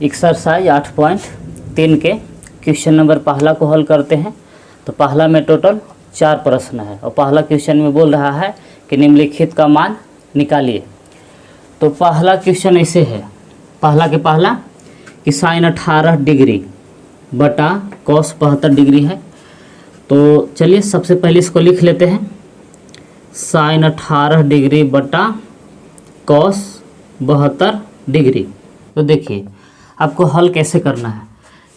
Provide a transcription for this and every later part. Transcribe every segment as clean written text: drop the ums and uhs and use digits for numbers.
Exercise 8.3 के question number पहला को हल करते हैं। तो पहला में टोटल 4 प्रश्न है और पहला क्वेश्चन में बोल रहा है कि निम्नलिखित का मान निकालिए। तो पहला क्वेश्चन ऐसे है, पहला के पहला कि साइन 18 डिग्री बटा कॉस 72 डिग्री है। तो चलिए सबसे पहले इसको लिख लेते हैं, साइन 18 डिग्री बटा कॉस 72 डिग्री। तो देखिए आपको हल कैसे करना है,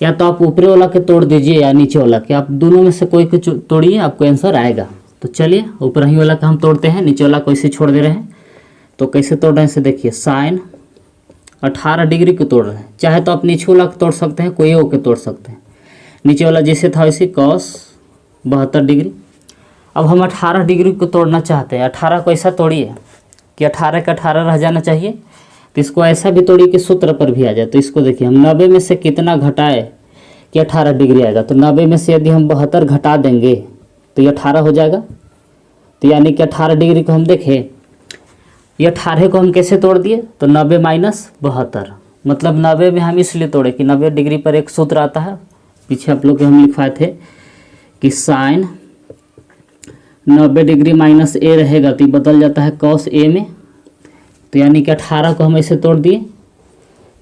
या तो आप ऊपरी वाला के तोड़ दीजिए या नीचे वाला के, आप दोनों में से कोई को तोड़िए, आपको आंसर आएगा। तो चलिए ऊपर ही वाला का हम तोड़ते हैं, नीचे वाला को ऐसे छोड़ दे रहे हैं। तो कैसे तोड़ रहे हैं इसे देखिए, साइन 18 डिग्री को तोड़ रहे हैं, चाहे तो आप नीचे वाला को तोड़ सकते हैं, कोई हो के तोड़ सकते हैं। नीचे वाला जैसे था वैसे कॉस 72 डिग्री। अब हम 18 डिग्री को तोड़ना चाहते हैं, 18 को ऐसा तोड़िए कि 18 का 18 रह जाना चाहिए। तो इसको ऐसा भी तोड़िए कि सूत्र पर भी आ जाए। तो इसको देखिए, हम 90 में से कितना घटाए कि 18 डिग्री आएगा। तो 90 में से यदि हम 72 घटा देंगे तो ये 18 हो जाएगा। तो यानी कि 18 डिग्री को हम देखें, ये 18 को हम कैसे तोड़ दिए, तो 90 माइनस 72, मतलब 90 में हम इसलिए तोड़े कि 90 डिग्री पर एक सूत्र आता है, पीछे आप लोग के हम लिखवाए थे कि साइन 90 डिग्री माइनस ए रहेगा तो ये बदल जाता है कॉस ए में। तो यानी कि 18 को हम ऐसे तोड़ दिए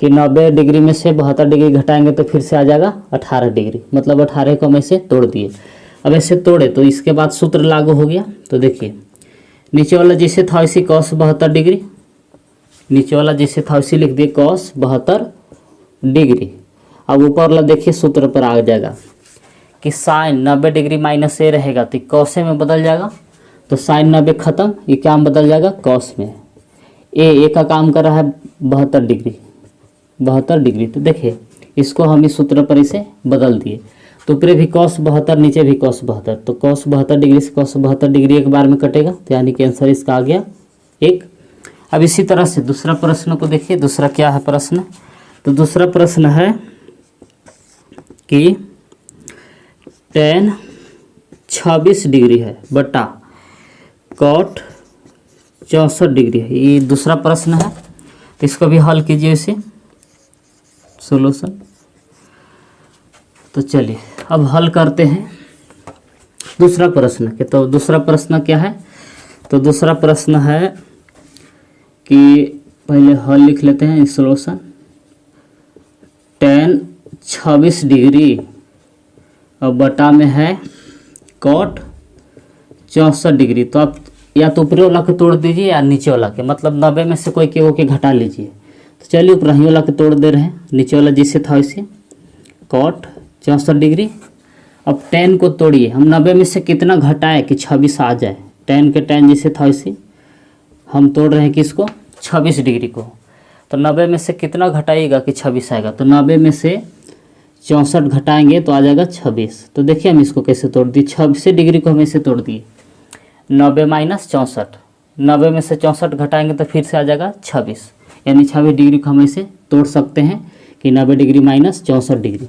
कि 90 डिग्री में से 72 डिग्री घटाएंगे तो फिर से आ जाएगा 18 डिग्री, मतलब 18 को हम ऐसे तोड़ दिए। अब ऐसे तोड़े तो इसके बाद सूत्र लागू हो गया। तो देखिए नीचे वाला जैसे था वैसे कॉस 72 डिग्री, नीचे वाला जैसे था वैसे लिख दिए कॉस 72 डिग्री। अब ऊपर वाला देखिए सूत्र पर आ जाएगा कि साइन 90 डिग्री माइनस ए रहेगा तो कॉसे में बदल जाएगा। तो साइन 90 खत्म, ये क्या में बदल जाएगा कॉस में। ए का काम कर रहा है 72 डिग्री, 72 डिग्री। तो देखिए इसको हम इस सूत्र पर इसे बदल दिए। तो ऊपरे भी cos 72 नीचे भी cos 72, तो cos 72 डिग्री से cos 72 डिग्री एक बार में कटेगा। तो यानी कि आंसर इसका आ गया 1। अब इसी तरह से दूसरा प्रश्न को देखिए, दूसरा क्या है प्रश्न। तो दूसरा प्रश्न है कि tan 26 डिग्री है बटा cot 64 डिग्री है, ये दूसरा प्रश्न है। तो इसको भी हल कीजिए इसे सोल्यूशन। तो चलिए अब हल करते हैं दूसरा प्रश्न के। तो दूसरा प्रश्न क्या है, तो दूसरा प्रश्न है कि पहले हल लिख लेते हैं सोल्यूशन। tan 26 डिग्री और बटा में है cot 64 डिग्री। तो आप या तो ऊपरी वाला के तोड़ दीजिए या नीचे वाला के, मतलब 90 में से कोई के वो के घटा लीजिए। तो चलिए ऊपर ही वाला के तोड़ दे रहे हैं, नीचे वाला जैसे था वैसे cot 64 डिग्री। अब tan को तोड़िए, हम 90 में से कितना घटाए कि 26 आ जाए। tan के tan जैसे था वैसे हम तोड़ रहे हैं किसको, 26 डिग्री को। तो 90 में से कितना घटाइएगा कि 26 आएगा। तो 90 में से 64 घटाएंगे तो आ जाएगा 26। तो देखिए हम इसको कैसे तोड़ दिए, 26 डिग्री को हम ऐसे तोड़ दिए, 90 माइनस 64, 90 में से 64 घटाएंगे तो फिर से आ जाएगा 26, यानी 26 डिग्री को हम ऐसे तोड़ सकते हैं कि 90 डिग्री माइनस 64 डिग्री।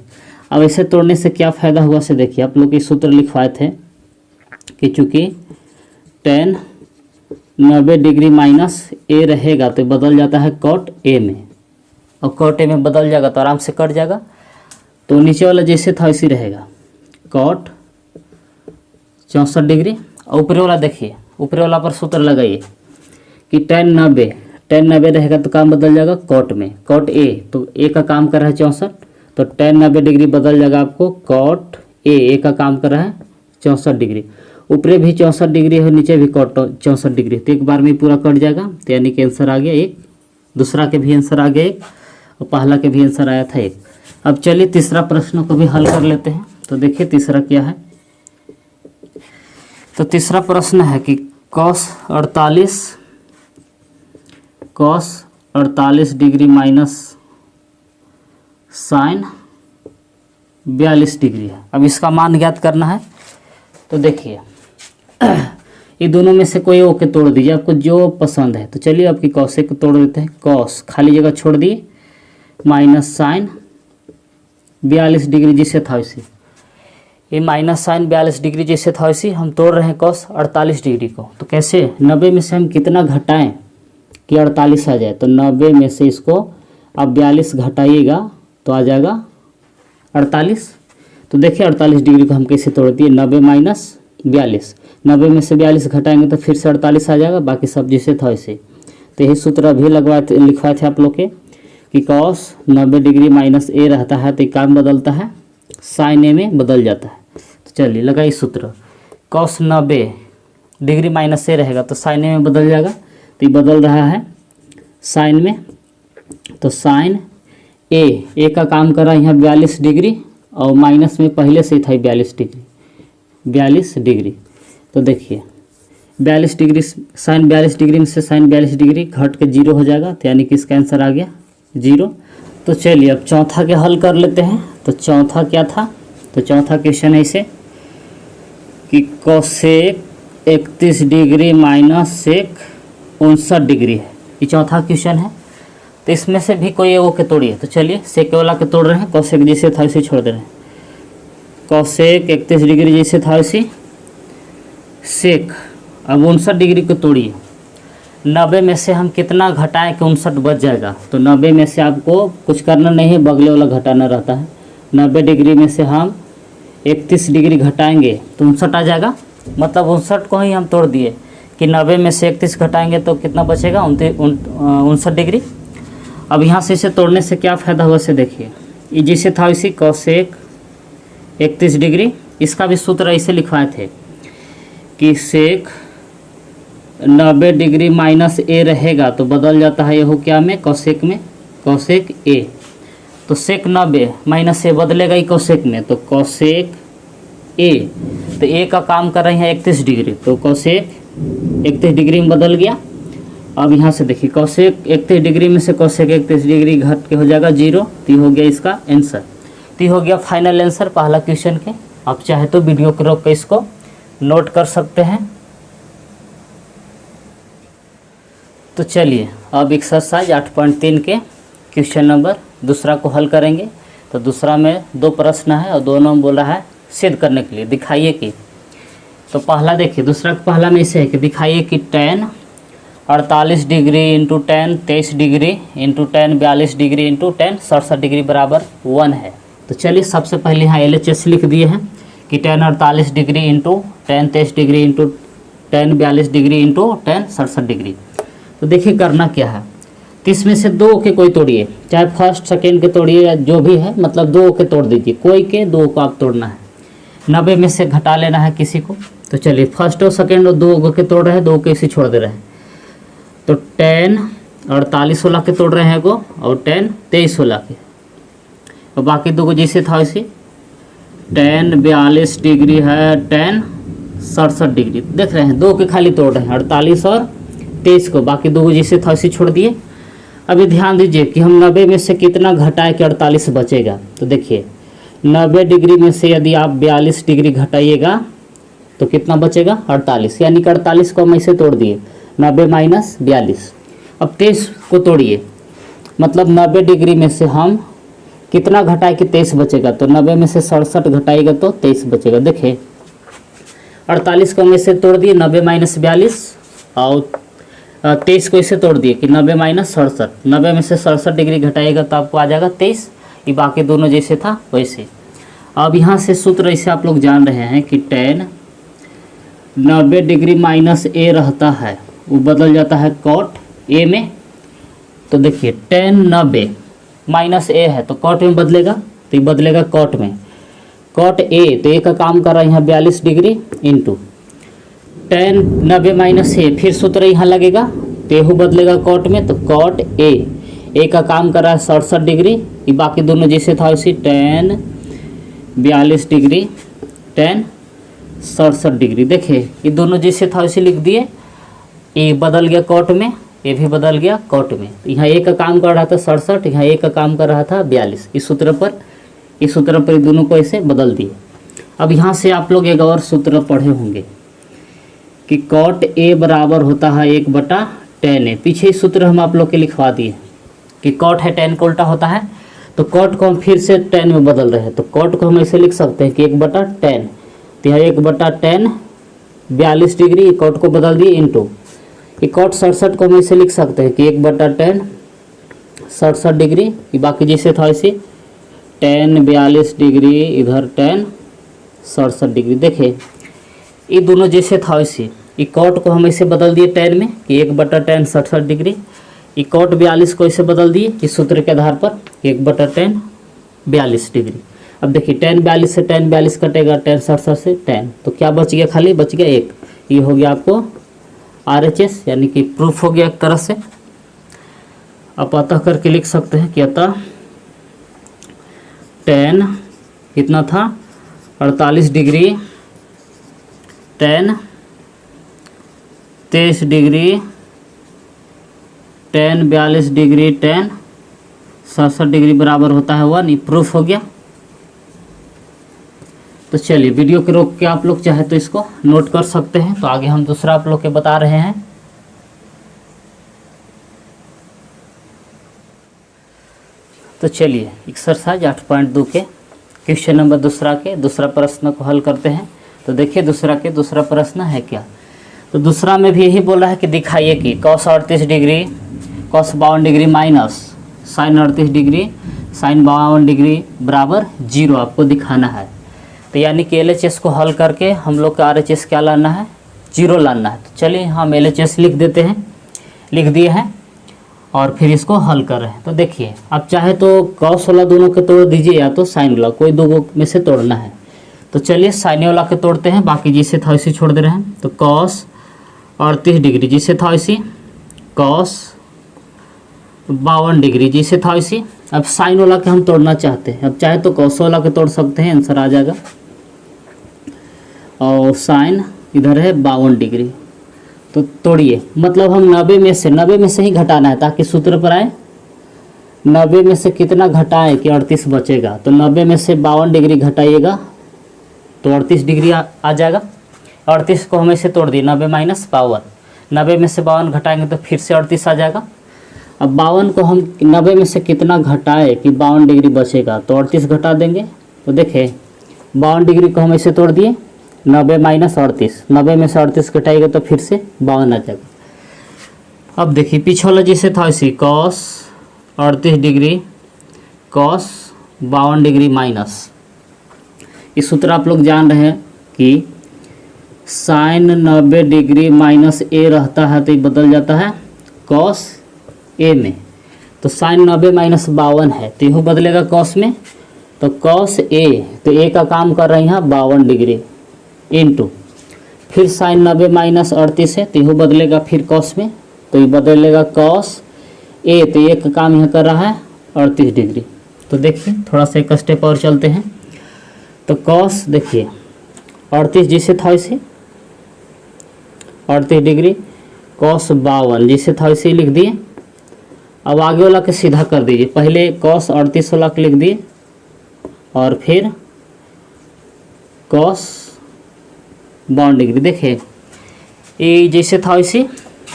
अब ऐसे तोड़ने से क्या फ़ायदा हुआ से देखिए, आप लोग ये सूत्र लिखवाए थे कि चूँकि tan 90 डिग्री माइनस ए रहेगा तो बदल जाता है cot ए में, और cot ए में बदल जाएगा तो आराम से कट जाएगा। तो नीचे वाला जैसे था वैसे रहेगा cot 64 डिग्री। और ऊपरी वाला देखिए, ऊपरी वाला पर सूत्र लगाइए कि tan 90 रहेगा तो काम बदल जाएगा cot में, cot ए, तो ए का काम कर रहा है 64, तो tan 90 डिग्री बदल जाएगा आपको cot ए का काम कर रहा है 64 डिग्री। ऊपरे भी 64 डिग्री है, नीचे भी cot 64 डिग्री, तो एक बार में पूरा कट जाएगा। तो यानी कि आंसर आ गया 1, दूसरा के भी आंसर आ गया 1 और पहला के भी आंसर आया था 1। अब चलिए तीसरा प्रश्न को भी हल कर लेते हैं। तो देखिए तीसरा क्या है। तो तीसरा प्रश्न है कि cos 48 degree minus sine 42 degree है। अब इसका मान ज्ञात करना है। तो देखिए ये दोनों में से कोई ओके तोड़ दीजिए, आपको जो पसंद है। तो चलिए आपकी cos को तोड़ देते हैं, cos खाली जगह छोड़ दिए माइनस साइन 42 डिग्री जैसे था वैसे, ये माइनस साइन 42 डिग्री जैसे था वैसे हम तोड़ रहे हैं cos 48 डिग्री को। तो कैसे, 90 में से हम कितना घटाएं कि 48 आ जाए। तो 90 में से इसको आप 42 घटाइएगा तो आ जाएगा 48। तो देखिए 48 डिग्री को हम कैसे तोड़ दिए, 90 माइनस 42, 90 में से 42 घटाएंगे तो फिर से 48 आ जाएगा, बाकी सब जैसे था वैसे। तो यही सूत्र अभी लिखवाए थे आप लोग के कि कॉस 90 डिग्री माइनस ए रहता है तो काम बदलता है, साइन ए में बदल जाता है। तो चलिए लगाइए सूत्र, कॉस 90 डिग्री माइनस ए रहेगा तो साइन ए में बदल जाएगा, तो ये बदल रहा है साइन में, तो साइन ए का काम कर रहा है यहाँ 42 डिग्री और माइनस में पहले से ही था 42 डिग्री। तो देखिए 42 डिग्री साइन 42 डिग्री में से साइन 42 डिग्री घट के 0 हो जाएगा, तो यानी कि इसका आंसर आ गया 0। तो चलिए अब चौथा के हल कर लेते हैं। तो चौथा क्या था, तो चौथा क्वेश्चन ऐसे कि cosec 31 degree minus sec 59 degree है, ये चौथा क्वेश्चन है। तो इसमें से भी कोई वो के तोड़िए। तो चलिए सेक वाला के तोड़ रहे हैं, कोसेक जैसे था वैसे छोड़ दे रहे हैं। कोसेक 31 डिग्री जैसे था वैसे सेक, अब 59 डिग्री को तोड़िए। 90 में से हम कितना घटाएं कि 59 बच जाएगा, तो 90 में से आपको कुछ करना नहीं है, बगले वाला घटाना रहता है। 90 डिग्री में से हम 31 डिग्री घटाएंगे तो 59 आ जाएगा, मतलब 59 को ही हम तोड़ दिए कि 90 में से 31 घटाएंगे तो कितना बचेगा 59 डिग्री। अब यहाँ से इसे तोड़ने से क्या फ़ायदा हुआ, से देखिए ये जैसे था इसी कोसेक 31 डिग्री, इसका भी सूत्र ऐसे लिखवाए थे कि सेक 90 डिग्री माइनस ए रहेगा तो बदल जाता है ये हो क्या में, कोसेक में, कोसेक ए। तो सेक 90 माइनस ए बदलेगा ही कोसेक में, तो कोसेक ए, तो ए का काम कर रहे हैं 31 डिग्री, तो कोसेक 31 डिग्री में बदल गया। अब यहाँ से देखिए कोसेक 31 डिग्री में से कोसेक 31 डिग्री घट के हो जाएगा 0, तो ये हो गया इसका आंसर। तो ये हो गया फाइनल आंसर पहला क्वेश्चन के। आप चाहे तो वीडियो को रोक के इसको नोट कर सकते हैं। तो चलिए अब एक्सरसाइज 8.3 के क्वेश्चन नंबर दूसरा को हल करेंगे। तो दूसरा में 2 प्रश्न है और दोनों में बोला है सिद्ध करने के लिए, दिखाइए कि। तो पहला देखिए, दूसरा पहला में ऐसे है कि दिखाइए कि tan 48 degree into tan 23 degree into tan 42 degree into tan 67 degree बराबर 1 है। तो चलिए सबसे पहले यहाँ LHS लिख दिए हैं कि tan 48 degree into tan 23 degree into tan 42 degree into tan 67 degree. तो देखिए करना क्या है, तो इसमें से 2 के कोई तोड़िए, चाहे फर्स्ट सेकेंड के तोड़िए या जो भी है, मतलब 2 के तोड़ दीजिए, कोई के 2 को आप तोड़ना है। 90 में से घटा लेना है किसी को। तो चलिए फर्स्ट और सेकेंड और 2 के तोड़ रहे हैं, 2 के इसी छोड़ दे रहे हैं। तो tan 48 वाला के तोड़ रहे हैं को, और tan 23 वाला के, और बाकी 2 को जैसे था वैसे। tan 42 डिग्री है, tan 67 डिग्री, देख रहे हैं 2 के खाली तोड़ रहे हैं, 48 और 23 को, बाकी 2 को जैसे था वैसे छोड़ दिए। अभी ध्यान दीजिए कि हम 90 में से कितना घटाए कि 48 बचेगा। तो देखिए 90 डिग्री में से यदि आप 42 डिग्री घटाइएगा तो कितना बचेगा 48, यानी कि 48 को हम ऐसे तोड़ दिए, 90 माइनस 42। अब 23 को तोड़िए, मतलब 90 डिग्री में से हम कितना घटाए कि 23 बचेगा, तो 90 में से 67 घटाएगा तो 23 बचेगा। देखिए 48 को हम ऐसे तोड़ दिए 90 माइनस 42, और 23 को इसे तोड़ दिए कि 90 माइनस 67, 90 में से 67 डिग्री घटाएगा तो आपको आ जाएगा 23। ये बाकी दोनों जैसे था वैसे। अब यहाँ से सूत्र ऐसे आप लोग जान रहे हैं कि tan 90 डिग्री माइनस ए रहता है, वो बदल जाता है cot ए में। तो देखिए tan 90 माइनस ए है तो cot में बदलेगा, तो ये बदलेगा cot में, cot ए, तो ए का काम कर रहा है यहाँ 42 डिग्री इंटू tan 90 माइनस ए, फिर सूत्र यहाँ लगेगा तो यहू बदलेगा cot में, तो cot ए का काम कर रहा है 67 डिग्री, ये बाकी दोनों जैसे था वैसे tan 42 डिग्री tan 67 डिग्री। देखिए ये दोनों जैसे था वैसे लिख दिए, ये बदल गया cot में, ये भी बदल गया cot में। तो यहाँ ए का काम कर रहा था 67, यहाँ ए का काम कर रहा था 42। इस सूत्र पर दोनों को ऐसे बदल दिए। अब यहाँ से आप लोग एक और सूत्र पढ़े होंगे कि cot ए बराबर होता है 1/tan ए। पीछे इस सूत्र हम आप लोग के लिखवा दिए कि cot है tan का उल्टा होता है, तो cot को हम फिर से tan में बदल रहे हैं, तो cot को हम ऐसे लिख सकते हैं कि 1/tan, तो यहाँ 1/tan 42 डिग्री, cot को बदल दिए इंटू ये cot 67 को हम ऐसे लिख सकते हैं कि 1/tan 67 डिग्री, ये बाकी जैसे था वैसे tan 42 डिग्री, इधर tan 67 डिग्री। देखिए ये दोनों जैसे था वैसे, ये कॉट को हम ऐसे बदल दिए tan में कि 1/tan 67 डिग्री, ये कॉट 42 को ऐसे बदल दिए इस सूत्र के आधार पर 1/tan 42 डिग्री। अब देखिए tan 42 से tan 42 कटेगा, tan 67 से tan, तो क्या बच गया, खाली बच गया 1। ये हो गया आपको RHS, यानी कि प्रूफ हो गया एक तरह से। आप अतः करके लिख सकते हैं कि अतः tan कितना था 48 degree, tan 23 degree, tan 42 degree, tan 67 degree बराबर होता है 1। ये प्रूफ हो गया। तो चलिए वीडियो के रोक के आप लोग चाहे तो इसको नोट कर सकते हैं। तो आगे हम दूसरा आप लोग के बता रहे हैं। तो चलिए एक्सरसाइज 8.2 के क्वेश्चन नंबर दूसरा के दूसरा प्रश्न को हल करते हैं। तो देखिए दूसरा प्रश्न है क्या। तो दूसरा में भी यही बोल रहा है कि दिखाइए कि cos 38 degree cos 52 degree minus sin 38 degree sin 52 degree बराबर 0 आपको दिखाना है। तो यानी कि LHS को हल करके हम लोग का RHS क्या लाना है, 0 लाना है। तो चलिए हम LHS लिख देते हैं, लिख दिए हैं और फिर इसको हल कर रहे हैं। तो देखिए आप चाहे तो cos वाला दोनों के तोड़ दीजिए या तो sin वाला, कोई दो में से तोड़ना है। तो चलिए sin वाला के तोड़ते हैं, बाकी जिसे था वैसे छोड़ दे रहे हैं। तो cos 38 डिग्री जिसे था वैसे, cos 52 डिग्री जिसे था वैसे। अब sin वाला के हम तोड़ना चाहते हैं, अब चाहे तो cos वाला के तोड़ सकते हैं, आंसर आ जाएगा। और sin इधर है 52 डिग्री, तो तोड़िए। मतलब हम 90 में से ही घटाना है ताकि सूत्र पर आए। 90 में से कितना घटाएं कि 38 बचेगा। तो 90 में से 52 डिग्री घटाइएगा तो 38 डिग्री आ जाएगा। 38 को हम ऐसे तोड़ दिए, 90 माइनस 52, 90 में से 52 घटाएंगे तो फिर से 38 आ जाएगा। अब 52 को हम 90 में से कितना घटाए कि 52 डिग्री बचेगा, तो 38 घटा देंगे। तो देखें 52 डिग्री को हम ऐसे तोड़ दिए, 90 माइनस 38, 90 में से 38 घटाएगा तो फिर से 52 आ जाएगा। अब देखिए पीछे वाला जिसे था वैसे cos 38 degree cos 52 degree minus, इस सूत्र आप लोग जान रहे हैं कि sin 90 डिग्री माइनस a रहता है तो ये बदल जाता है cos a में। तो sin 90 माइनस 52 है तो यह बदलेगा cos में, तो cos a, तो a का काम कर रहे हैं 52 डिग्री इंटू फिर sin 90 माइनस 38 है तो यह बदलेगा फिर cos में, तो ये बदलेगा cos a, तो a का काम यहाँ कर रहा है 38 डिग्री। तो देखिए थोड़ा सा एक स्टेप और चलते हैं। तो cos देखिए 38 जिसे था वैसे 38 डिग्री, cos 52 जिसे था वैसे लिख दिए। अब आगे वाला के सीधा कर दीजिए, पहले cos 38 वाला के लिख दिए और फिर cos 52 डिग्री। देखिए ये जैसे था वैसे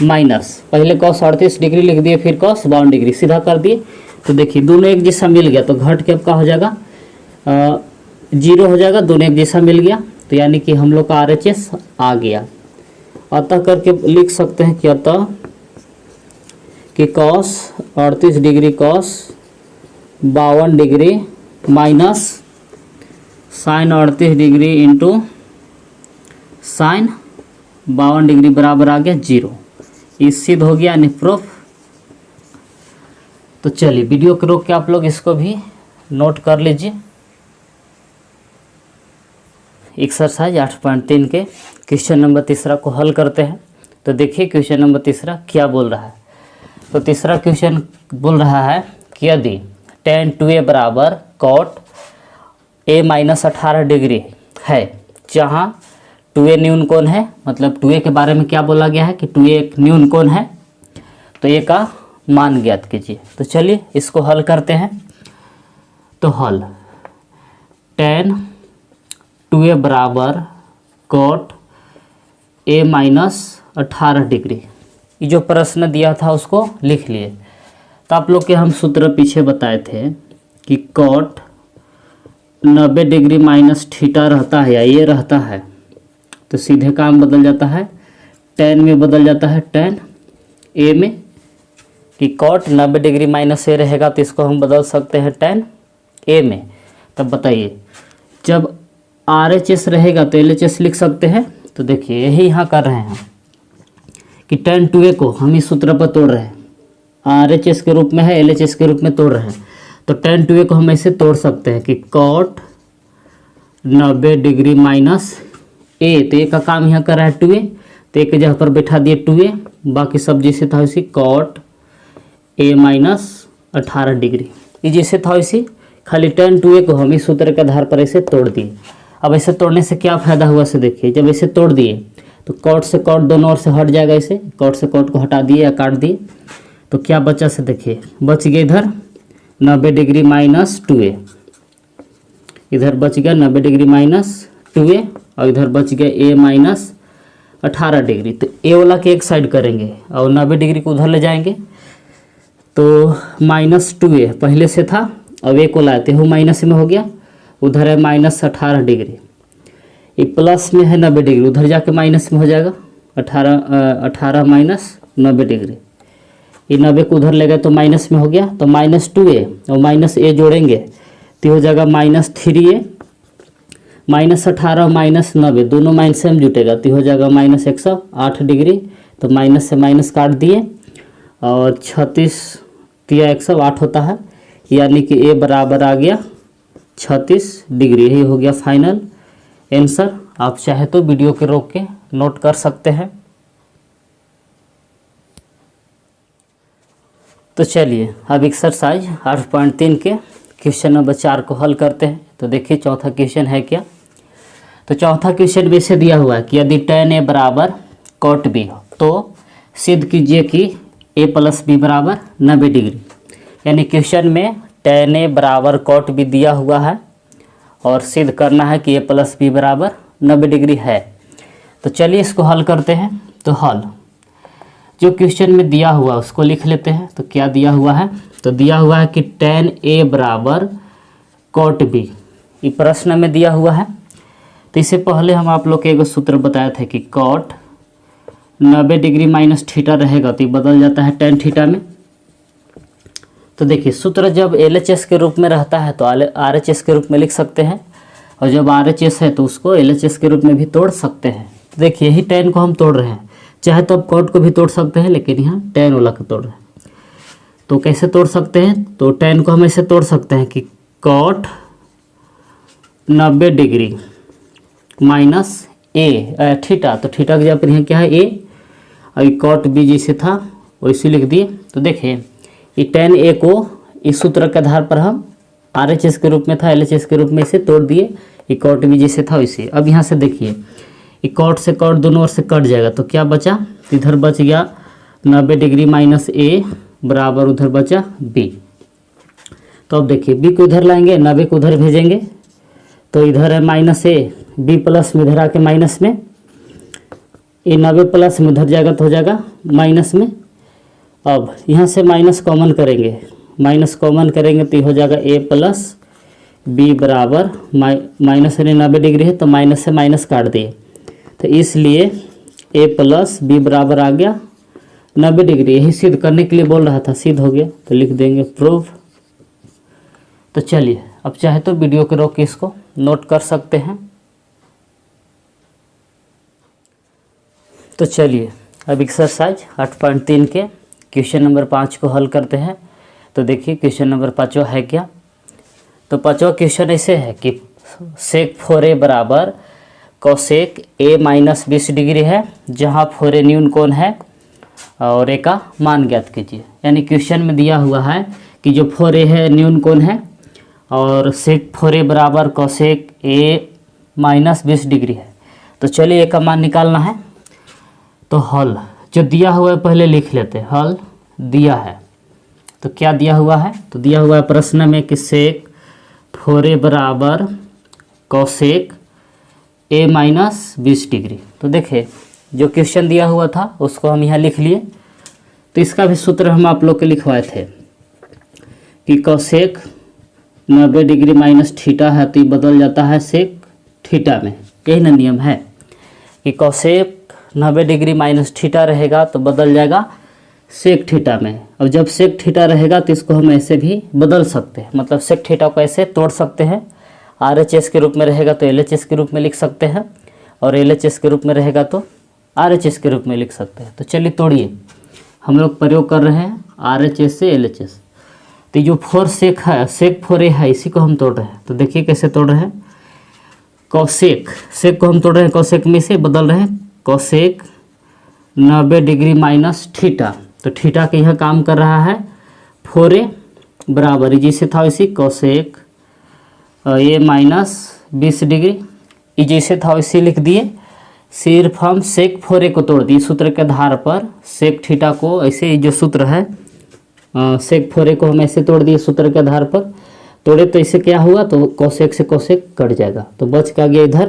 माइनस, पहले cos 38 डिग्री लिख दिए फिर cos 52 डिग्री सीधा कर दिए। तो देखिए दोनों एक जैसा मिल गया तो घट के अब क्या हो जाएगा, 0 हो जाएगा, दोनों एक जैसा मिल गया। तो यानी कि हम लोग का RHS आ गया। अतः करके लिख सकते हैं कि अतः कि cos 38 degree cos 52 degree minus sin 38 degree into sin 52 degree बराबर आ गया 0। ये सिद्ध हो गया यानी प्रूफ। तो चलिए वीडियो को रोक के आप लोग इसको भी नोट कर लीजिए। एक्सरसाइज 8.3 के क्वेश्चन नंबर तीसरा को हल करते हैं। तो देखिए क्वेश्चन नंबर तीसरा क्या बोल रहा है। तो तीसरा क्वेश्चन बोल रहा है कि यदि tan 2a बराबर cot a माइनस 18 डिग्री है, जहाँ 2a न्यून कोण है, मतलब 2a के बारे में क्या बोला गया है कि 2a एक न्यून कोण है, तो a का मान ज्ञात कीजिए। तो चलिए इसको हल करते हैं। तो हल tan 2a बराबर cot a माइनस 18 डिग्री, ये जो प्रश्न दिया था उसको लिख लिए। तो आप लोग के हम सूत्र पीछे बताए थे कि cot 90 डिग्री माइनस थीटा रहता है या ये रहता है, तो सीधे काम बदल जाता है tan में बदल जाता है tan a में, कि cot 90 डिग्री माइनस a रहेगा तो इसको हम बदल सकते हैं tan a में। तब बताइए, जब RHS रहेगा तो LHS लिख सकते हैं। तो देखिए यही यहाँ कर रहे हैं हम कि tan 2a को हम इस सूत्र पर तोड़ रहे हैं, RHS के रूप में है, LHS के रूप में तोड़ रहे हैं। तो tan 2a को हम ऐसे तोड़ सकते हैं कि cot 90 डिग्री माइनस a, तो a का काम यहाँ कर रहा है 2a, तो a की जगह पर बैठा दिए 2a, बाकी सब जैसे था वैसे cot a माइनस 18 डिग्री, ये जैसे था वैसे, खाली tan 2a को हम इस सूत्र के आधार पर ऐसे तोड़ दिए। अब ऐसे तोड़ने से क्या फ़ायदा हुआ से देखिए, जब ऐसे तोड़ दिए तो कॉट से कॉट दोनों ओर से हट जाएगा, ऐसे कॉट से कॉट को हटा दिए या काट दिए, तो क्या बचा से देखिए, बच गया इधर 90 डिग्री माइनस 2a, इधर बच गया 90 डिग्री माइनस 2a, और इधर बच गया a माइनस 18 डिग्री। तो a वाला के एक साइड करेंगे और 90 डिग्री को उधर ले जाएंगे, तो माइनस 2a पहले से था, अब a को लाते हो माइनस में हो गया, उधर है माइनस 18 डिग्री, ये प्लस में है 90 डिग्री, उधर जाके माइनस में हो जाएगा 18 माइनस 90 डिग्री, ये 90 को उधर ले गए तो माइनस में हो गया, तो माइनस 2a और माइनस a जोड़ेंगे तो हो जाएगा माइनस 3a, माइनस 18 और माइनस 90 दोनों माइनस से हम जुटेगा तो हो जाएगा माइनस 108 डिग्री। तो माइनस से माइनस काट दिए और 36 तिया 108 होता है, यानी कि a बराबर आ गया 36 डिग्री। यही हो गया फाइनल आंसर। आप चाहे तो वीडियो के रोक के नोट कर सकते हैं। तो चलिए अब एक्सरसाइज 8.3 के क्वेश्चन नंबर 4 को हल करते हैं। तो देखिए चौथा क्वेश्चन है क्या। तो चौथा क्वेश्चन में से दिया हुआ है कि यदि tan a बराबर cot b हो तो सिद्ध कीजिए कि a प्लस बी बराबर 90 डिग्री। यानी क्वेश्चन में tan a बराबर cot b दिया हुआ है और सिद्ध करना है कि a प्लस बी बराबर 90 डिग्री है। तो चलिए इसको हल करते हैं। तो हल जो क्वेश्चन में दिया हुआ उसको लिख लेते हैं। तो क्या दिया हुआ है, तो दिया हुआ है कि tan a बराबर cot b, ये प्रश्न में दिया हुआ है। तो इससे पहले हम आप लोग के एक सूत्र बताए थे कि cot 90 डिग्री माइनस थीटा रहेगा तो ये बदल जाता है tan थीटा में। तो देखिए सूत्र जब LHS के रूप में रहता है तो RHS के रूप में लिख सकते हैं, और जब RHS है तो उसको LHS के रूप में भी तोड़ सकते हैं। तो देखिए यही tan को हम तोड़ रहे हैं, चाहे तो आप cot को भी तोड़ सकते हैं, लेकिन यहाँ tan वाला को तोड़ रहे हैं। तो कैसे तोड़ सकते हैं, तो tan को हम ऐसे तोड़ सकते हैं कि cot 90 degree minus a theta, तो थीटा की जगह पर यहाँ क्या है a, और cot b जैसे था वैसे लिख दिए। तो देखिए ये tan a को इस सूत्र के आधार पर हम RHS के रूप में था LHS के रूप में इसे तोड़ दिए, ये cot b जैसे था वैसे। अब यहाँ से देखिए ये cot से cot दोनों ओर से कट जाएगा, तो क्या बचा, इधर बच गया 90 डिग्री माइनस a बराबर उधर बचा b। तो अब देखिए b को इधर लाएंगे, 90 को उधर भेजेंगे, तो इधर है माइनस a, b प्लस में इधर आके माइनस में, ये 90 प्लस में उधर जाएगा तो हो जाएगा माइनस में। अब यहाँ से माइनस कॉमन करेंगे, माइनस कॉमन करेंगे तो ये हो जाएगा a प्लस बी बराबर माइनस यानी 90 डिग्री है तो माइनस से माइनस काट दिए, तो इसलिए a प्लस बी बराबर आ गया 90 डिग्री। यही सिद्ध करने के लिए बोल रहा था, सिद्ध हो गया तो लिख देंगे प्रूव। तो चलिए अब चाहे तो वीडियो के रोक के इसको नोट कर सकते हैं। तो चलिए अब एक्सरसाइज 8.3 के क्वेश्चन नंबर 5 को हल करते हैं। तो देखिए क्वेश्चन नंबर 5 है क्या। तो 5वां क्वेश्चन ऐसे है कि sec 4a बराबर cosec a माइनस 20 डिग्री है, जहाँ 4a न्यून कोण है और a का मान ज्ञात कीजिए। यानी क्वेश्चन में दिया हुआ है कि जो 4a है न्यून कोण है और sec 4a बराबर cosec a माइनस 20 डिग्री है। तो चलिए a का मान निकालना है। तो हल जो दिया हुआ है पहले लिख लेते हैं। हल दिया है तो क्या दिया हुआ है, तो दिया हुआ है प्रश्न में कि sec 4a बराबर cosec a माइनस 20 डिग्री। तो देखिए जो क्वेश्चन दिया हुआ था उसको हम यहाँ लिख लिए। तो इसका भी सूत्र हम आप लोग के लिखवाए थे कि cosec 90 डिग्री माइनस थीटा है तो ये बदल जाता है sec थीटा में। यही ना नियम है कि cosec 90 डिग्री माइनस थीटा रहेगा तो बदल जाएगा सेक थीटा में। अब जब सेक थीटा रहेगा तो इसको हम ऐसे भी बदल सकते हैं, मतलब सेक थीटा को ऐसे तोड़ सकते हैं RHS के रूप में रहेगा तो LHS के रूप में लिख सकते हैं, और LHS के रूप में रहेगा तो RHS के रूप में लिख सकते हैं। तो चलिए तोड़िए, हम लोग प्रयोग कर रहे हैं RHS से LHS। तो जो 4 सेक है, सेक 4a है, इसी को हम तोड़ रहे हैं। तो देखिए कैसे तोड़ रहे हैं, कॉसेक, सेक को हम तोड़ रहे हैं कॉसेक में से बदल रहे हैं, कॉसेक 90 डिग्री माइनस थीटा। तो थीटा के यहाँ काम कर रहा है 4a बराबर जैसे था वैसे कॉसेक a माइनस 20 डिग्री, ये जैसे था वैसे लिख दिए। सिर्फ हम सेक 4a को तोड़ दिए सूत्र के आधार पर। सेक थीटा को ऐसे, जो सूत्र है सेक 4a को हम ऐसे तोड़ दिए सूत्र के आधार पर। तोड़े तो इससे क्या हुआ, तो कॉसेक से कॉसेक कट जाएगा, तो बच क्या गया इधर,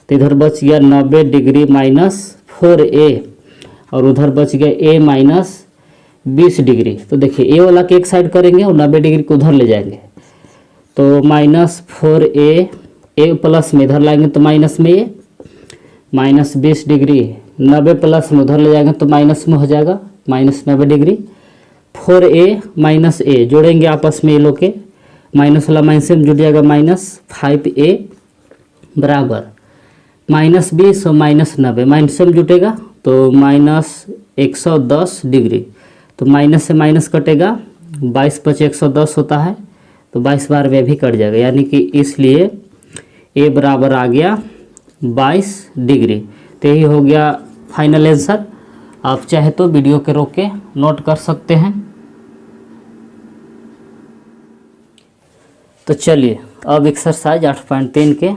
तो इधर बच गया 90 डिग्री माइनस 4a, और उधर बच गया a माइनस 20 डिग्री। तो देखिए ए वाला के एक साइड करेंगे और 90 डिग्री को उधर ले जाएंगे, तो माइनस 4a, a प्लस में इधर लाएंगे तो माइनस में a, माइनस 20 डिग्री 90 प्लस में उधर ले जाएंगे तो माइनस में हो जाएगा minus 90 degree. 4a minus a जोड़ेंगे आपस में, ये लोग के माइनस वाला माइनस में जुड़ जाएगा, माइनस 5a बराबर माइनस 20 और माइनस 90, माइनस में जुटेगा तो माइनस 110 डिग्री। तो माइनस से माइनस कटेगा, 22 × 110 होता है, तो 22 बार में भी कट जाएगा, यानी कि इसलिए a बराबर आ गया 22 डिग्री। तो यही हो गया फाइनल आंसर। आप चाहे तो वीडियो के रोक के नोट कर सकते हैं। तो चलिए अब एक्सरसाइज 8.3 के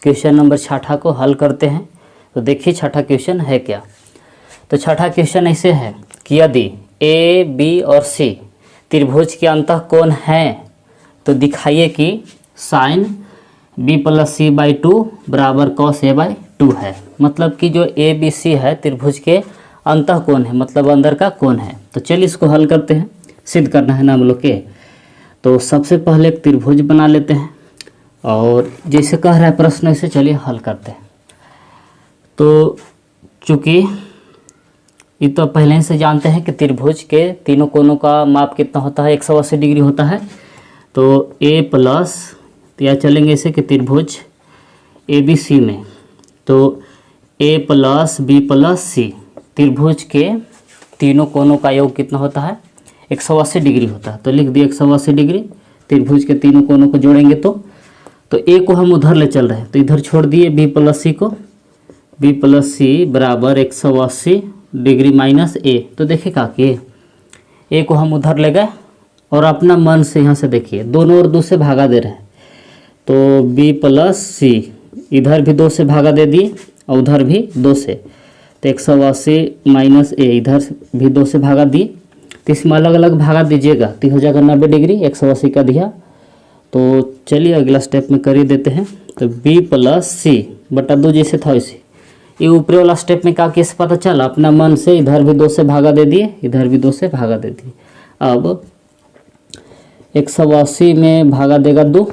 क्वेश्चन नंबर 6 को हल करते हैं। तो देखिए 6 क्वेश्चन है क्या। तो 6 क्वेश्चन ऐसे है कि यदि A, B और C त्रिभुज के अंतः कोण है तो दिखाइए कि साइन B + C/2 बराबर cos A/2 है। मतलब कि जो ABC है त्रिभुज के अंतः कोण है, मतलब अंदर का कोण है। तो चलिए इसको हल करते हैं, सिद्ध करना है ना हम लोग के। तो सबसे पहले एक त्रिभुज बना लेते हैं, और जैसे कह रहा है प्रश्न ऐसे चलिए हल करते हैं। तो चूँकि ये तो पहले ही से जानते हैं कि त्रिभुज के तीनों कोणों का माप कितना होता है, 180 डिग्री होता है। तो A प्लस, तो या चलेंगे ऐसे कि त्रिभुज ABC में तो A + B + C त्रिभुज के तीनों कोणों का योग कितना होता है, 180 डिग्री होता है। तो लिख दिए 180 डिग्री, त्रिभुज के तीनों कोणों को जोड़ेंगे तो A को हम उधर ले चल रहे हैं, तो इधर छोड़ दिए B + C को, B + C बराबर 180 डिग्री माइनस A। तो देखिए का कि A को हम उधर ले गए और अपना मन से यहाँ से देखिए दोनों ओर 2 से भागा दे रहे हैं, तो B + C इधर भी 2 से भागा दे दिए और उधर भी 2 से, तो 180 माइनस A इधर भी 2 से भागा दिए। तो इसमें अलग अलग भागा दीजिएगा तो हो जाएगा 90 डिग्री, 180 का दिया। तो चलिए अगला स्टेप में कर ही देते हैं। तो B + C बटा 2 जैसे था वैसे, ये ऊपरी वाला स्टेप में क्या कैसे पता चला, अपना मन से इधर भी 2 से भागा दे दिए, इधर भी 2 से भागा दे दिए। अब 180 में भागा देगा 2,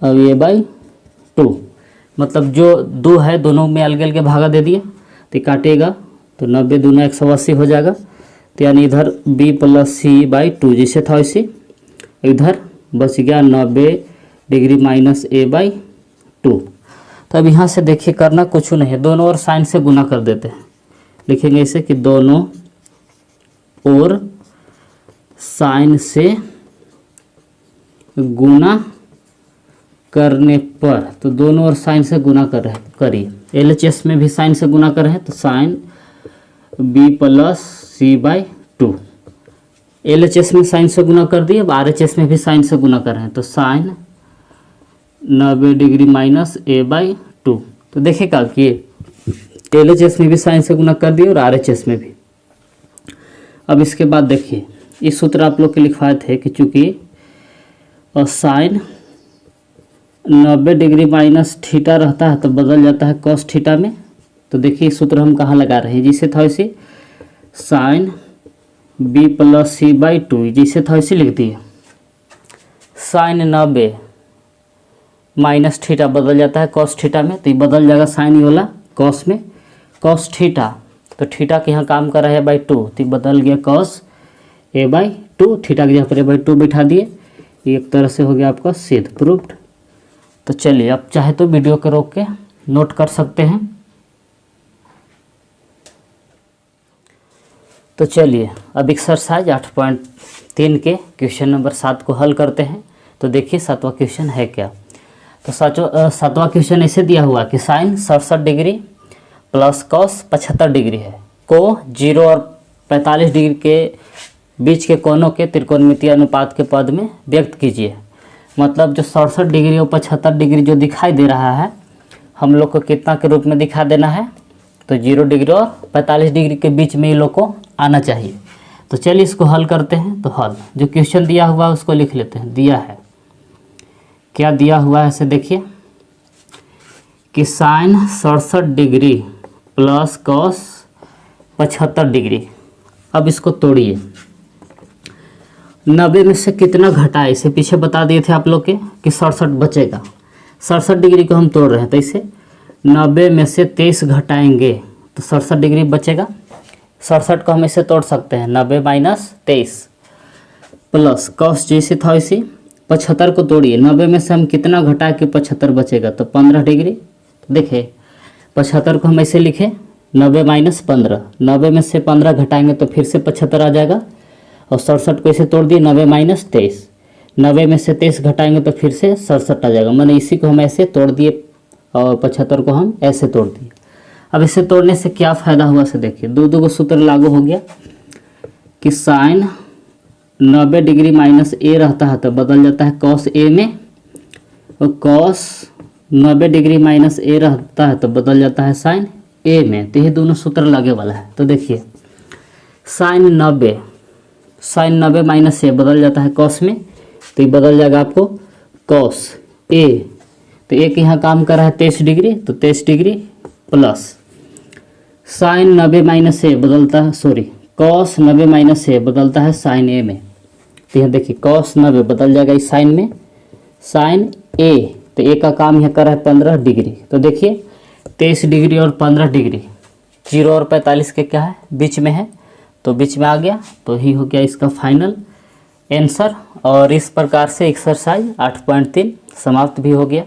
अब ये /2, मतलब जो 2 है दोनों में अलग अलग भागा दे दिए तो काटेगा, तो 90 दूना 180 हो जाएगा। तो यानी इधर B + C/2 जैसे था वैसे, इधर बच गया 90 डिग्री माइनस A/2। तो अब यहाँ से देखिए करना कुछ नहीं है, दोनों ओर साइन से गुना कर देते हैं। लिखेंगे इसे कि दोनों ओर साइन से गुना करने पर, तो दोनों ओर साइन से गुना कर रहे हैं, करिए। LHS में भी साइन से गुना कर रहे हैं, तो साइन B + C/2 LHS में साइन से गुना कर दिए। अब RHS में भी साइन से गुना कर रहे हैं, तो साइन 90 डिग्री माइनस A/2। तो देखिएगा कि LHS में भी साइन से गुना कर दिए और RHS में भी। अब इसके बाद देखिए इस सूत्र आप लोग के लिखवाए थे कि चूँकि साइन 90 डिग्री माइनस थीटा रहता है तो बदल जाता है cos थीटा में। तो देखिए सूत्र हम कहाँ लगा रहे हैं, जैसे था वैसे साइन B + C/2 जैसे था वैसे लिख दिए। साइन 90 माइनस थीटा बदल जाता है cos थीटा में, तो ये बदल जाएगा साइन ये वाला cos में, cos थीटा, तो थीटा के यहाँ काम कर रहा है /2, तो ये बदल गया cos A/2, थीटा की जगह पर A/2 बैठा दिए। ये एक तरह से हो गया आपका सिद्ध, प्रूफ्ड। तो चलिए अब चाहे तो वीडियो को रोक के नोट कर सकते हैं। तो चलिए अब एक्सरसाइज 8.3 के क्वेश्चन नंबर 7 को हल करते हैं। तो देखिए 7वां क्वेश्चन है क्या। तो 7वां क्वेश्चन ऐसे दिया हुआ कि sine 67 degree plus cos 75 degree है को 0 और 45 डिग्री के बीच के कोणों के त्रिकोणमितीय अनुपात के पद में व्यक्त कीजिए। मतलब जो 67 डिग्री और 75 डिग्री जो दिखाई दे रहा है हम लोग को कितना के रूप में दिखा देना है, तो 0 डिग्री और 45 डिग्री के बीच में ये लोग को आना चाहिए। तो चलिए इसको हल करते हैं। तो हल जो क्वेश्चन दिया हुआ है उसको लिख लेते हैं। दिया है क्या दिया हुआ है ऐसे देखिए कि sine 67 degree plus cos 75 degree. अब इसको तोड़िए, 90 में से कितना घटाए इसे पीछे बता दिए थे आप लोग के कि 67 बचेगा। 67 डिग्री को हम तोड़ रहे हैं तो इसे 90 में से 23 घटाएंगे तो 67 डिग्री बचेगा। 67 को हम इसे तोड़ सकते हैं 90 माइनस 23 प्लस कॉस जैसे था वैसे 75 को तोड़िए, 90 में से हम कितना घटाए कि 75 बचेगा तो 15 डिग्री। तो देखिए 75 को हम ऐसे लिखे 90 माइनस 15, 90 में से 15 घटाएंगे तो फिर से 75 आ जाएगा। और 67 को ऐसे तोड़ दिए 90 माइनस 23, 90 में से 23 घटाएंगे तो फिर से 67 आ जाएगा। मैंने इसी को हम ऐसे तोड़ दिए और 75 को हम ऐसे तोड़ दिए। अब इसे तोड़ने से क्या फ़ायदा हुआ से देखिए, दो को सूत्र लागू हो गया कि साइन 90 डिग्री माइनस ए रहता है तो बदल जाता है कॉस ए में, और कॉस 90 डिग्री माइनस ए रहता है तो बदल जाता है साइन ए में। तो ये दोनों सूत्र लगे वाला है। तो देखिए साइन 90 माइनस ए बदल जाता है कॉस में, तो ये बदल जाएगा आपको कॉस ए। तो एक यहाँ काम कर रहा है 23 डिग्री, तो 23 डिग्री प्लस साइन 90 माइनस ए बदलता है कॉस 90 माइनस ए बदलता है साइन ए में। तो यहाँ देखिए कॉस 90 बदल जाएगा इस साइन में साइन ए। तो ए का काम यहाँ कर रहा है 15 डिग्री। तो देखिए 23 डिग्री और 15 डिग्री 0 और 45 के क्या है बीच में है, तो बीच में आ गया। तो ही हो गया इसका फाइनल आंसर। और इस प्रकार से एक्सरसाइज 8.3 समाप्त भी हो गया।